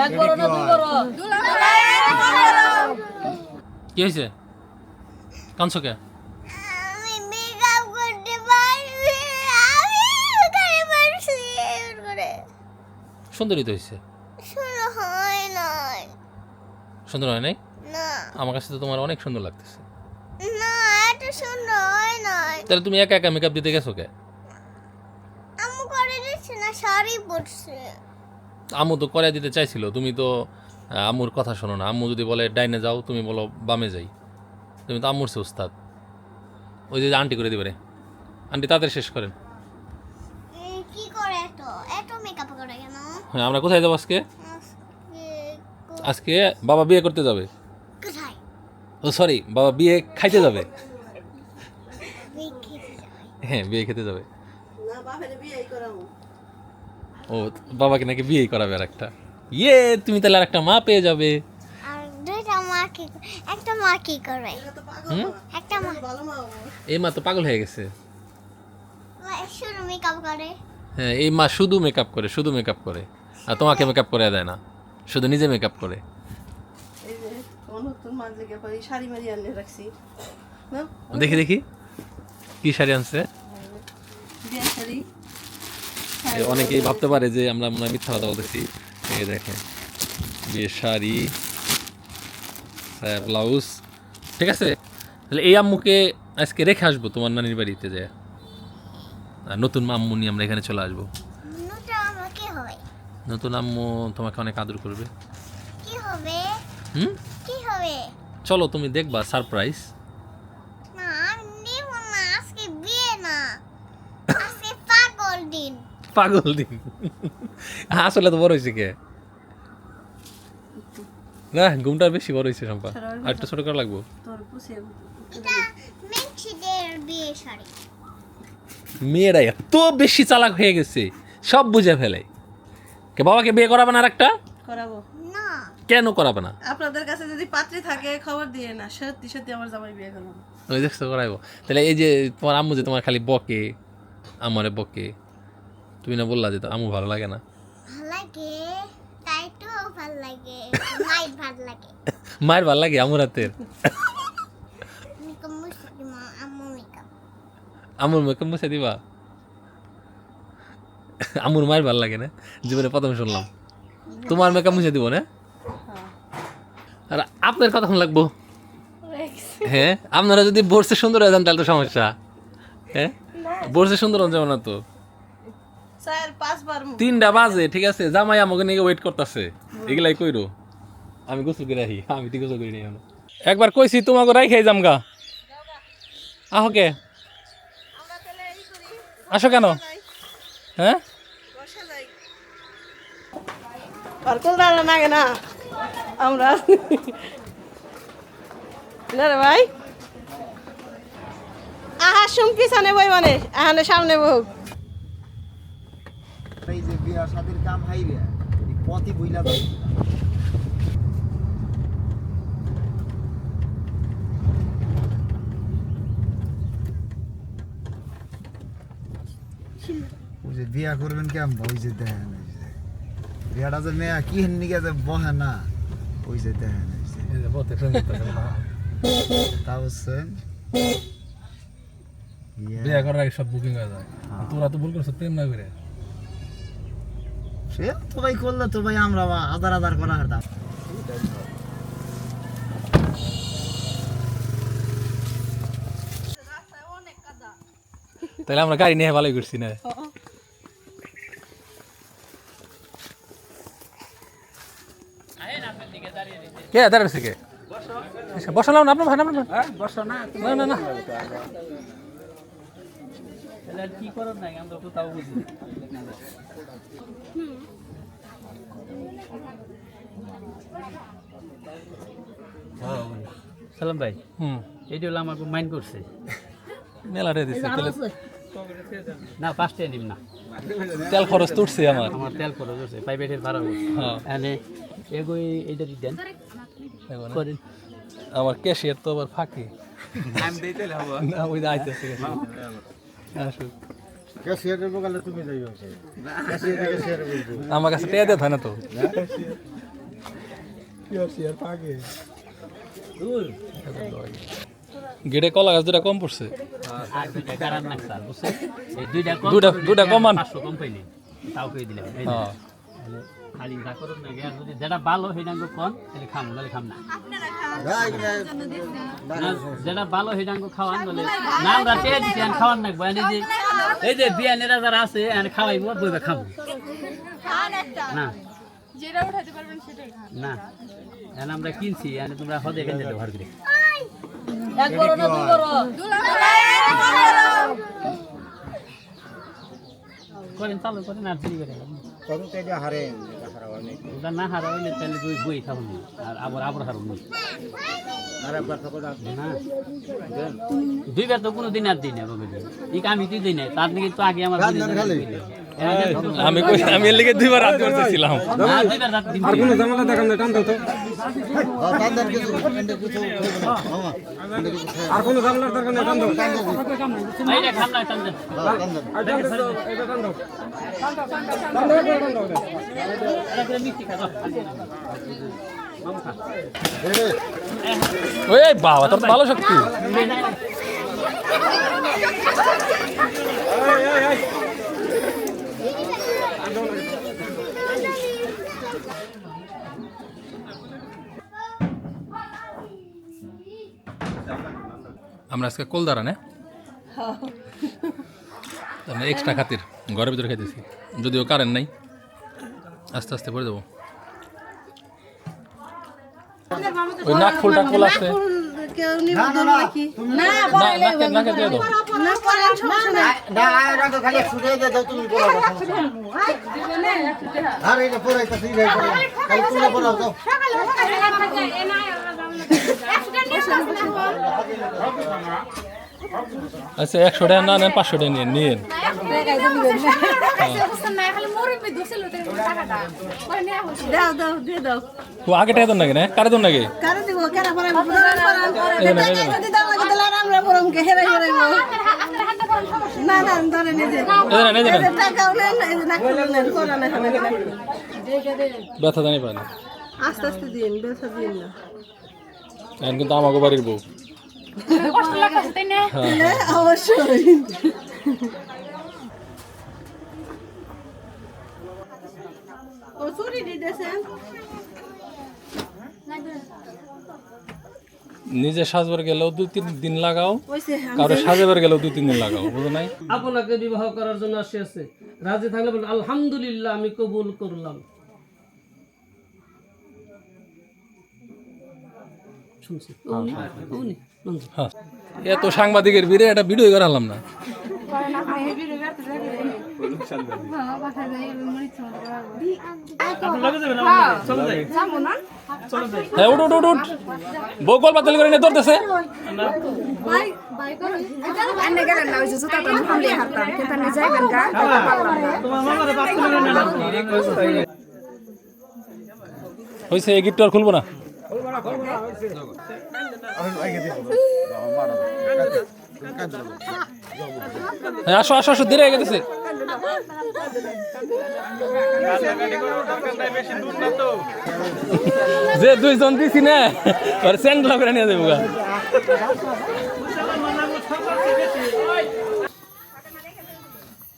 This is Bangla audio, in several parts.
এক বড় না দুই বড় কি হয়েছে কাঁদছো কে আমি মেকআপ করতে পারছি আমি ওখানে পারছি করে সুন্দরই তো হয়েছে শুনো হয় নাই সুন্দর হয় নাই না আমার কাছে তো তোমার অনেক সুন্দর লাগতেছে না এত সুন্দর হয় নাই তাহলে তুমি একা একা মেকআপ দিতে গেছো কে আম্মু করে দিচ্ছে না শাড়ি পরছে আম্মু তো করে দিতে চাইছিল তুমি তো আম্মুর কথা শোনো না আম্মু যদি বলে ডাইনে যাও তুমি বলো বামে যাই তুমি তো আম্মুর সে উস্তাদ ওই যে আন্টি করে দিবে রে আন্টি তাড়াতাড়ি শেষ করেন কি করে এত এত মেকআপ করে কেন হ্যাঁ আমরা কোথায় যাবো আজকে আজকে বাবা বিয়ে করতে যাবে কোথায় ও সরি বাবা বিয়ে খাইতে যাবে দেখি হ্যাঁ বিয়ে খেতে যাবে ও বাবাকে নাকি বিয়েই করাবে আর একটা ইয়ে তুমি তাহলে আর একটা মা পেয়ে যাবে আর দুইটা মা কি একটা মা কি করে হুম একটা মা এই মা তো পাগল হয়ে গেছে শুধু মেকআপ করে হ্যাঁ এই মা শুধু মেকআপ করে শুধু মেকআপ করে আর তোমাকে মেকআপ করে দেয় না শুধু নিজে মেকআপ করে এই যে তোমার নতুন মাঝে গিয়ে শাড়ি মারি আনিয়ে রাখছি না দেখি দেখি কি শাড়ি আনছে বিয়ে শাড়ি অনেকেই ভাবতে পারে যে আমরা মনে হয় মিথ্যা কথা বলতেছি এই দেখেন বিয়ের শাড়ি ব্লাউজ ঠিক আছে তাহলে এই আম্মুকে আজকে রেখে আসবো তোমার নানির বাড়িতে যে আর নতুন আম্মু নিয়ে আমরা এখানে চলে আসবো নুটা আমাকে হয় নতুন আম্মু তোমাকে অনেক আদর করবে কি হবে হুম কি হবে চলো তুমি দেখবা সারপ্রাইজ না আমি নেব না আজকে বিয়ে না আজকে পাগল দিন পাগল দিন আসলে তো বড় হয়েছে কে না ঘুমটা বেশি বড় হয়েছে সম্পা আর একটু ছোট করা লাগবো তোর পুষিয়ে এটা মেক্সিদের বিয়ে শাড়ি মেয়েরা এত বেশি চালাক হয়ে গেছে সব বুঝে ফেলে কে বাবাকে বিয়ে করাবে না আর একটা করাবো না কেন করাবে না আপনাদের কাছে যদি পাত্রী থাকে খবর দিয়ে না সত্যি সত্যি আমার জামাই বিয়ে করবো ওই দেখছো করাইবো তাহলে এই যে তোমার আম্মু যে তোমার খালি বকে আমারে বকে তুমি না বললা যে তো আম্মু ভালো লাগে না ভাল লাগে তাই তো ভাল লাগে মাইট ভাল লাগে মায়ের ভালো লাগে আম্মুর হাতের মেকআপ মুসি মা আম্মু মেকআপ আম্মুর মেকআপ মুছে দিবা আম্মুর মায়ের ভালো লাগে না জীবনে প্রথম শুনলাম তোমার মেকআপ মুছে দিব না আর আপনার কথা লাগবো হ্যাঁ আপনারা যদি বর্ষে সুন্দর হয়ে যান তাহলে তো সমস্যা হ্যাঁ বর্ষে সুন্দর হন যাবে না তো 4-5 বার 3টা বাজে ঠিক আছে জামাই আমাকে নিয়ে ওয়েট করতেছে এগুলাই কইরো আমি গোসল করে রাখি আমি তো গোসল করি নি এখনো একবার কইছি তোমাকে রাইখাই জামগা আহো কে আসো কেন হ্যাঁ আর কোল দাঁড়া নাগে না আমরা না রে ভাই আহা শুন পিছনে বই মানে আহানে সামনে বউ এই যে বিয়া শাদির কাম হাইবে এই পথই বইলা যায় ওই যে বিয়া করবেন কেমন ওই যে দেখেন ওই যে বিয়াটা যে মেয়া কি হেন নিকে যে বহে না ওই যে দেখেন ওই যে তা বলছেন বিয়ে করার আগে সব বুকিং হয়ে যায় তোরা তো ভুল করছো প্রেম না করে সে তো ভাই করলে তো ভাই আমরা আদার আদার করা হারতাম তাহলে আমরা গাড়ি নিয়ে ভালোই করছি না কে দাঁড়াচ্ছে কে বসালাম না আপনার ভাই না না না না কি করার নাই আমরা তো তাও বুঝি সালাম ভাই এইটা হলো আমার মাইন্ড করছে মেলা রে দিছে তাহলে না ফার্স্টে নিব না তেল খরচ তো উঠছে আমার আমার তেল খরচ হচ্ছে প্রাইভেটের ভাড়া হচ্ছে হ্যাঁ এনে এগোই এইটা দেন করেন আমার ক্যাশিয়ার তো আবার ফাঁকি আমি দিতে হবো না ওই আইতেছে আসুক ক্যাশিয়ারের বগালে তুমি যাইও ক্যাশিয়ার ক্যাশিয়ার বলবো আমার কাছে টেয়া দেয় না তো গেটে কলা গাছ দুটা কম পড়ছে। আর দুইটা গারার নাক স্যার বুঝছেন এই দুইটা দুইটা কমান। 500 কম পাইলে তাও কই দিলাম এই যে। হ্যাঁ তাহলে খালি না করুন না গ্যাস যদি যেটা ভালো হেডাঙ্গ কোন তাহলে খাম নালে খাম না না, যেটা ভালো হেডাঙ্গ খাওয়ান বলে না আমরা পেয়ে দিছি আর খাওয়ান না বয়ানি যে এই যে বিয়ানেরা যারা আছে এখানে খাওয়াইবো আর বইবা খাবো না যেটা উঠাতে পারবেন সেটাই খান। না এখন আমরা কিনছি এখানে তোমরা হদে কেন ব্যবহার করে করেন চালু করেন আর দেরি করে ওটা না হারা হইলে তাহলে বই খাবো না আর আবার হারুন না দুইবার তো কোনো দিন আর দিই না এই আমি তুই দিই না তার দিকে তো আগে আমার আমি এর লিগে দুইবার রাত করতেছিলাম। দুইবার রাত দিন আর কোনো ঝামেলা দেখান না টান দাও তো আর কোনো ঝামেলা দরকার নেই টান দাও এই রে খাম না টান দাও এটা টান দাও এটা মিষ্টি খা দাও মামু খা ওই বাবা তোর তো ভালো শক্তি। আমরা আজকে কলদারা না এক্সট্রা খাতির ঘরের ভিতরে খাইতেছি, যদিও কারেন্ট নাই, আস্তে আস্তে করে দেবো। ওই নাক ফুলটা খোলা আছে কেউ নিবেদন নাকি নাকে দিয়ে দাও। না করেন সমস্যা নাই না রঙ খালি ছুটে দে দাও তুমি বলো আরে এটা পুরো একটা ফ্রি হয়ে গেল খালি তুমি বলো দাও আচ্ছা 100 টাকা না নেন 500 টাকা নিন নিন। দাও দাও দিয়ে দাও ও আগে টাকা দেন নাকি না কারে দেন নাকি কারো দিব কেন পরে যদি দাও লাগে তাহলে আমরা বরং কে হেরাই হেরাইবো না না ধরে নিজে টাকাও নেন এই যে নাক নেন কোরা না খাবে ব্যথা জানি পানি আস্তে আস্তে দিন বেসা দিন না এখন কিন্তু আমাকে বাড়ির বউ কষ্ট লাগছে তাই না? হ্যাঁ অবশ্যই ও চুরি দিতেছেন নিজে সাজবার গেলেও 2-3 দিন লাগাও, ওইসে কারো সাজাবার গেলেও 2-3 দিন লাগাও, বুঝো নাই? আপনাকে বিবাহ করার জন্য আসিয়াছে, রাজি থাকলে বলেন আলহামদুলিল্লাহ আমি কবুল করলাম। শুনছি হ্যাঁ এত সাংবাদিকের ভিড়ে একটা ভিডিও করালাম না। হ্যাঁ উঠ উঠ উঠ উঠ বউ কল বাতিল করে নিয়ে ধরতেছে। হয়েছে এই গিফট আর খুলবো না। হ্যাঁ আসো আসো আসো দেরি হয়ে গেছে। যে 2 জন দিছি না আর স্যান্ডেল করে নিয়ে যাবো।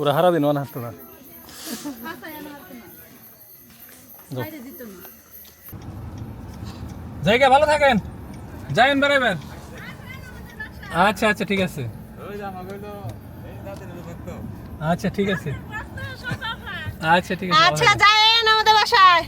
ওরা হারা দিন ওনা হাঁটতো না। জায়গা ভালো থাকেন, যাবেন বেড়াবেন। আচ্ছা আচ্ছা ঠিক আছে, আচ্ছা ঠিক আছে, আচ্ছা ঠিক আছে। আচ্ছা যায়েন আমাদের বাসায়।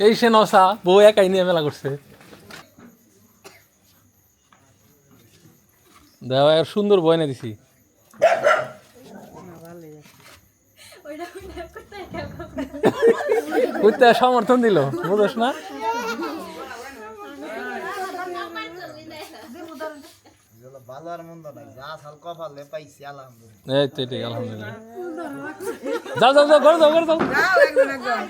এই সে নসা বউ একাই নিয়ে মেলা করছে। দেওয়া আর সুন্দর বয়না দিছি। করতে সমর্থন দিল, বুঝোস না? ভালো আর মন্দ মন্দ নাই যা সাল কপালে পাইছি আলহামদুলিল্লাহ এই তো ঠিক আলহামদুলিল্লাহ যাও যাও যাও ঘরে যাও ঘরে যাও যাও একজন একজন